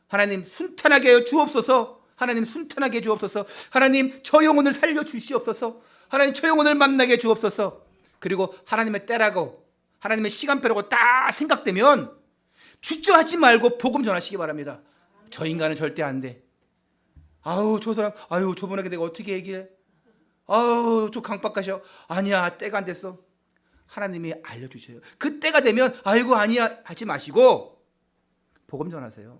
Speaker 1: 하나님 순탄하게 주옵소서. 하나님 순탄하게 주옵소서. 하나님 저 영혼을 살려주시옵소서. 하나님 저 영혼을 만나게 주옵소서. 그리고 하나님의 때라고, 하나님의 시간표라고 딱 생각되면 주저하지 말고 복음 전하시기 바랍니다. 저 인간은 절대 안 돼. 아우 저 사람, 아유 저분에게 내가 어떻게 얘기해? 아우 저 강박하셔. 아니야 때가 안 됐어. 하나님이 알려주셔요. 그 때가 되면 아이고 아니야 하지 마시고 복음 전하세요.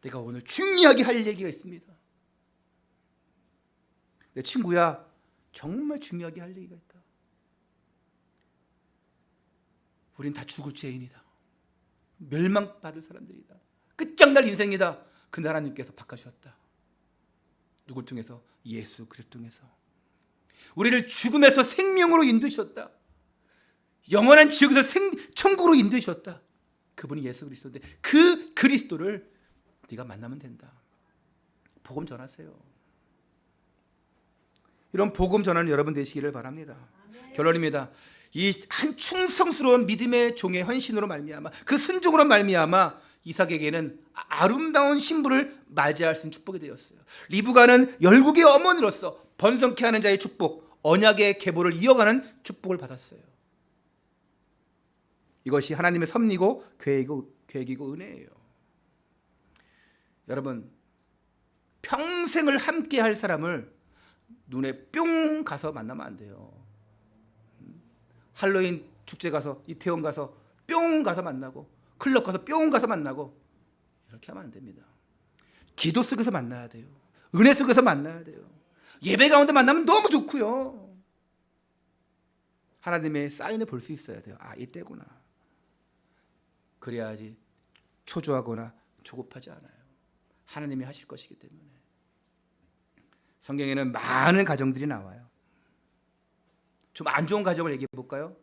Speaker 1: 내가 오늘 중요하게 할 얘기가 있습니다. 내 친구야, 정말 중요하게 할 얘기가 있다. 우린 다 죽을 죄인이다. 멸망받을 사람들이다. 끝장날 인생이다. 근데 하나님께서 바꿔주셨다. 누굴 통해서? 예수 그리스도 통해서. 우리를 죽음에서 생명으로 인도하셨다. 영원한 지옥에서 천국으로 인도하셨다. 그분이 예수 그리스도인데 그 그리스도를 네가 만나면 된다. 복음 전하세요. 이런 복음 전하는 여러분 되시기를 바랍니다. 결론입니다. 이 한 충성스러운 믿음의 종의 헌신으로 말미암아, 그 순종으로 말미암아 이삭에게는 아름다운 신부를 맞이할 수 있는 축복이 되었어요. 리브가는 열국의 어머니로서 번성케 하는 자의 축복, 언약의 계보를 이어가는 축복을 받았어요. 이것이 하나님의 섭리고 계획이고 은혜예요. 여러분, 평생을 함께 할 사람을 눈에 뿅 가서 만나면 안 돼요. 할로윈 축제 가서, 이태원 가서 뿅 가서 만나고, 클럽 가서 뿅 가서 만나고, 이렇게 하면 안 됩니다. 기도 속에서 만나야 돼요. 은혜 속에서 만나야 돼요. 예배 가운데 만나면 너무 좋고요. 하나님의 사인을 볼 수 있어야 돼요. 아, 이때구나. 그래야지 초조하거나 조급하지 않아요. 하나님이 하실 것이기 때문에. 성경에는 많은 가정들이 나와요. 좀 안 좋은 가정을 얘기해 볼까요?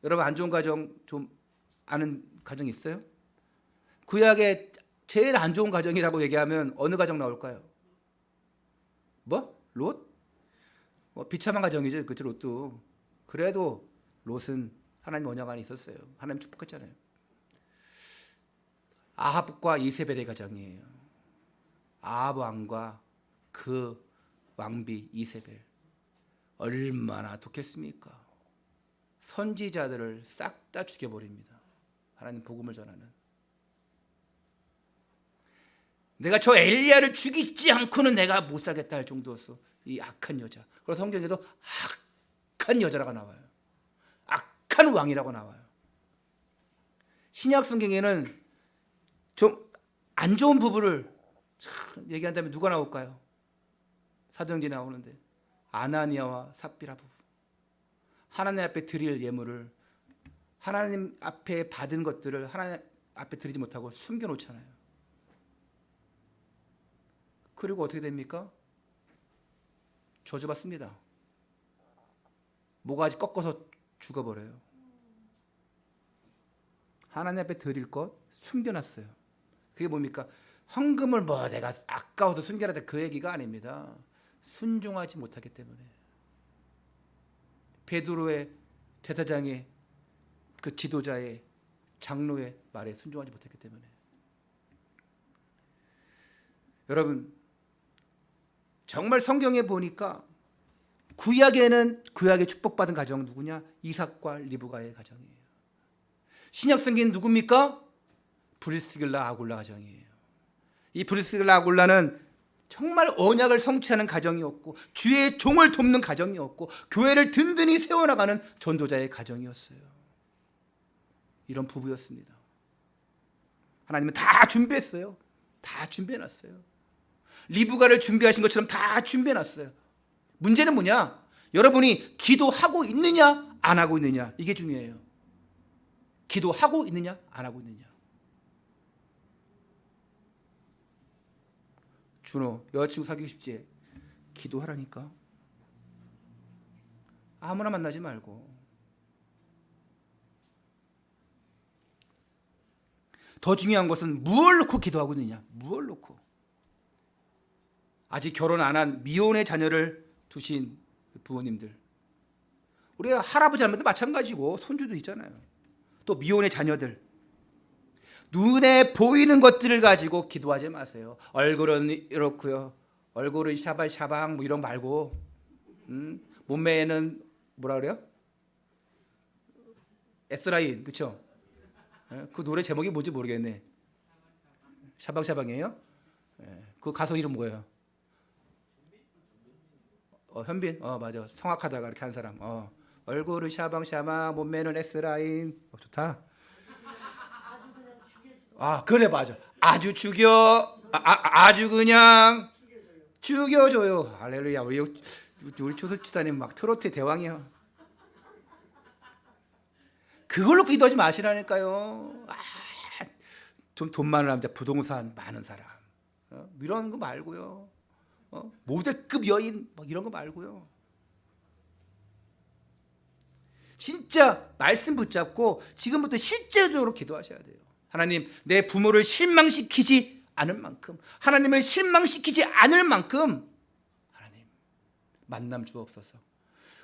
Speaker 1: 여러분 안 좋은 가정 좀 아는 가정 있어요? 구약에 제일 안 좋은 가정이라고 얘기하면 어느 가정 나올까요? 뭐? 롯? 비참한 가정이죠. 그렇죠, 롯도. 그래도 롯은 하나님 언약 안에 있었어요. 하나님 축복했잖아요. 아합과 이세벨의 가정이에요. 아합 왕과 그 왕비 이세벨. 얼마나 독했습니까? 선지자들을 싹 다 죽여버립니다. 하나님 복음을 전하는. 내가 저 엘리야를 죽이지 않고는 내가 못 살겠다 할 정도였어. 이 악한 여자. 그래서 성경에도 악한 여자라고 나와요. 악한 왕이라고 나와요. 신약 성경에는 좀 안 좋은 부부를 얘기한다면 누가 나올까요? 사도행전에 나오는데 아나니아와 삽비라 부부. 하나님 앞에 드릴 예물을, 하나님 앞에 받은 것들을 하나님 앞에 드리지 못하고 숨겨놓잖아요. 그리고 어떻게 됩니까? 저주받습니다. 모가지 꺾어서 죽어버려요. 하나님 앞에 드릴 것 숨겨놨어요. 그게 뭡니까? 헌금을 내가 아까워서 숨겨놨다 그 얘기가 아닙니다. 순종하지 못하기 때문에. 베드로의 제사장의 그 지도자의 장로의 말에 순종하지 못했기 때문에. 여러분, 정말 성경에 보니까 구약의 축복받은 가정 누구냐? 이삭과 리브가의 가정이에요. 신약 성경은 누굽니까? 브리스길라 아굴라 가정이에요. 이 브리스길라 아굴라는 정말 언약을 성취하는 가정이었고, 주의 종을 돕는 가정이었고, 교회를 든든히 세워나가는 전도자의 가정이었어요. 이런 부부였습니다. 하나님은 다 준비했어요. 다 준비해놨어요. 리브가를 준비하신 것처럼 다 준비해놨어요. 문제는 뭐냐? 여러분이 기도하고 있느냐 안 하고 있느냐, 이게 중요해요. 기도하고 있느냐 안 하고 있느냐. 준호, 여자친구 사귀고 싶지? 기도하라니까. 아무나 만나지 말고. 더 중요한 것은 무엇을 놓고 기도하고 있느냐. 무엇을 놓고. 아직 결혼 안 한 미혼의 자녀를 두신 부모님들, 우리 할아버지 할머니도 마찬가지고 손주도 있잖아요. 또 미혼의 자녀들, 눈에 보이는 것들을 가지고 기도하지 마세요. 얼굴은 이렇고요, 얼굴은 샤방샤방 뭐 이런 거 말고, 몸매는 뭐라 그래요? S라인, 그쵸? 그 노래 제목이 뭔지 모르겠네. 샤방샤방이에요? 그 가수 이름 뭐예요? 현빈? 맞아. 성악하다가 이렇게 한 사람. 얼굴은 샤방샤방, 몸매는 S라인. 좋다. 그래, 맞아. 아주 죽여. 아주 그냥 죽여줘요. 할렐루야. 우리 조수치사님 막 트로트의 대왕이야. 그걸로 기도하지 마시라니까요. 좀 돈 많은 남자, 부동산 많은 사람, 이런 거 말고요. 모델급 여인 막 이런 거 말고요. 진짜 말씀 붙잡고 지금부터 실제적으로 기도하셔야 돼요. 하나님, 내 부모를 실망시키지 않을 만큼, 하나님을 실망시키지 않을 만큼 하나님 만남 주옵소서.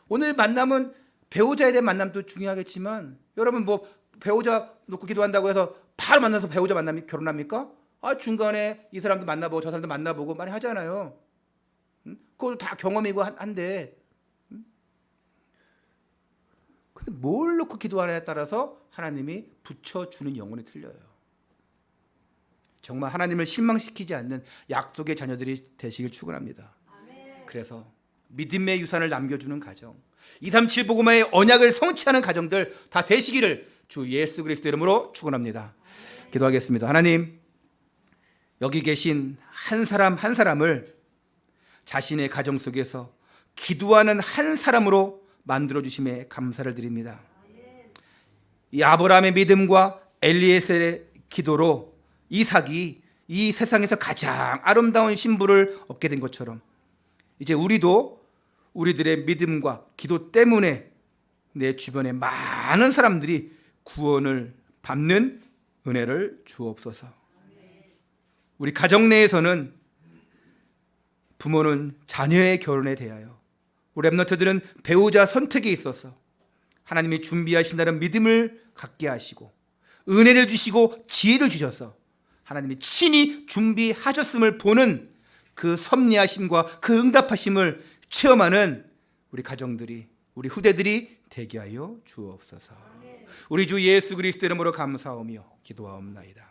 Speaker 1: 오늘 만남은 배우자에 대한 만남도 중요하겠지만, 여러분 뭐 배우자 놓고 기도한다고 해서 바로 만나서 배우자 만나면 결혼합니까? 중간에 이 사람도 만나보고 저 사람도 만나보고 많이 하잖아요. 그것도 다 경험이고 한데, 근데 뭘 놓고 기도하느냐에 따라서 하나님이 붙여주는 영혼이 틀려요. 정말 하나님을 실망시키지 않는 약속의 자녀들이 되시길 축원합니다. 그래서 믿음의 유산을 남겨주는 가정, 237 복음화의 언약을 성취하는 가정들 다 되시기를 주 예수 그리스도 이름으로 축원합니다. 기도하겠습니다. 하나님, 여기 계신 한 사람 한 사람을 자신의 가정 속에서 기도하는 한 사람으로 만들어주심에 감사를 드립니다. 이 아브라함의 믿음과 엘리에셀의 기도로 이삭이 이 세상에서 가장 아름다운 신부를 얻게 된 것처럼, 이제 우리도 우리들의 믿음과 기도 때문에 내 주변에 많은 사람들이 구원을 받는 은혜를 주옵소서. 우리 가정 내에서는 부모는 자녀의 결혼에 대하여, 우리 랩런트들은 배우자 선택에 있어서 하나님이 준비하신다는 믿음을 갖게 하시고, 은혜를 주시고 지혜를 주셔서 하나님이 친히 준비하셨음을 보는 그 섭리하심과 그 응답하심을 체험하는 우리 가정들이, 우리 후대들이 되게 하여 주옵소서. 우리 주 예수 그리스도 이름으로 감사하며 기도하옵나이다.